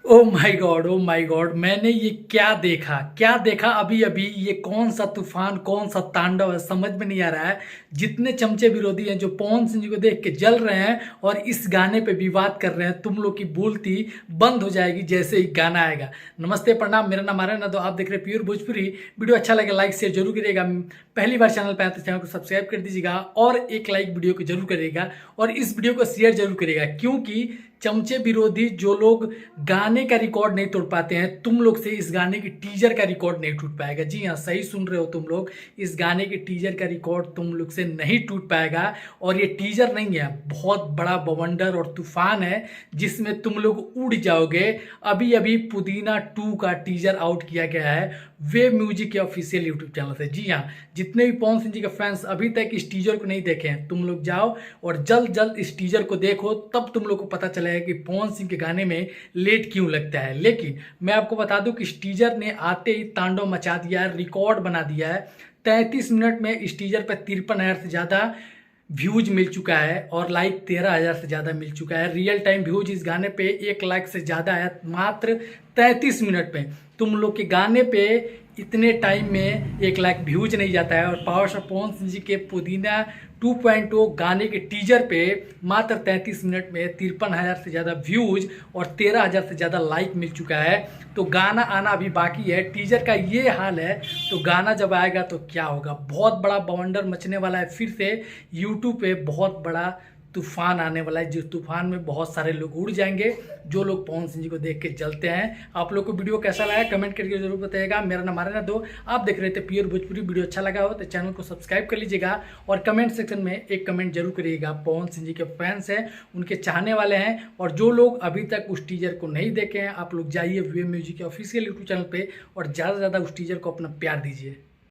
Oh my God, मैंने ये क्या देखा अभी अभी। ये कौन सा तूफान, कौन सा तांडव है, समझ में नहीं आ रहा है। जितने चमचे विरोधी हैं जो पवन सिंह जी को देख के जल रहे हैं और इस गाने पे विवाद कर रहे हैं, तुम लोग की बोलती बंद हो जाएगी जैसे ही गाना आएगा। नमस्ते प्रणाम, मेरा नाम आर्यन है, तो आप देख रहे हैं प्योर भोजपुरी। वीडियो अच्छा लगे लाइक शेयर जरूर करिएगा। पहली बार चैनल पे आए तो चैनल को सब्सक्राइब कर दीजिएगा और एक लाइक वीडियो को जरूर करिएगा और इस वीडियो को शेयर जरूर करिएगा, क्योंकि चमचे विरोधी जो लोग गाने का रिकॉर्ड नहीं तोड़ पाते हैं, तुम लोग से इस गाने की टीजर का रिकॉर्ड नहीं टूट पाएगा। जी हाँ, सही सुन रहे हो तुम लोग, इस गाने के टीजर का रिकॉर्ड तुम लोग से नहीं टूट पाएगा। और ये टीजर नहीं है, बहुत बड़ा बवंडर और तूफान है जिसमें तुम लोग उड़ जाओगे। अभी अभी पुदीना 2 का टीजर आउट किया गया है वेव म्यूजिक के ऑफिशियल यूट्यूब चैनल से। जी हाँ, जितने भी पवन सिंह जी के फैंस अभी तक इस टीजर को नहीं देखे हैं, तुम लोग जाओ और जल्द जल्द इस टीजर को देखो, तब तुम लोग को पता चलेगा कि पवन सिंह के गाने में लेट क्यों लगता है। लेकिन मैं आपको बता दूं कि इस टीजर ने आते ही तांडव मचा दिया है, रिकॉर्ड बना दिया है। 33 मिनट में इस टीजर पर 53,000 से ज़्यादा व्यूज मिल चुका है और लाइक 13,000 से ज़्यादा मिल चुका है। रियल टाइम व्यूज इस गाने पे 1 लाख से ज़्यादा है मात्र 33 मिनट में। तुम लोग के गाने पे इतने टाइम में 1 लाख व्यूज नहीं जाता है। और पावर स्टार पवन सिंह जी के पुदीना 2.0 गाने के टीजर पे मात्र 33 मिनट में 53,000 से ज़्यादा व्यूज और 13,000 से ज़्यादा लाइक मिल चुका है। तो गाना आना अभी बाकी है। टीजर का ये हाल है तो गाना जब आएगा तो क्या होगा। बहुत बड़ा बवंडर मचने वाला है, फिर से यूट्यूब पे बहुत बड़ा तूफान आने वाला है, जिस तूफान में बहुत सारे लोग उड़ जाएंगे जो लोग पवन सिंह जी को देख के जलते हैं। आप लोग को वीडियो कैसा लगा कमेंट करके जरूर बताइएगा। मेरा नाम आर्यन है, आप देख रहे थे प्योर भोजपुरी। वीडियो अच्छा लगा हो तो चैनल को सब्सक्राइब कर लीजिएगा और कमेंट सेक्शन में एक कमेंट जरूर करिएगा। पवन सिंह जी के फैंस हैं, उनके चाहने वाले हैं, और जो लोग अभी तक उस टीजर को नहीं देखे हैं, आप लोग जाइए वे म्यूजिक के ऑफिशियल यूट्यूब चैनल पर और ज़्यादा से ज़्यादा उस टीजर को अपना प्यार दीजिए।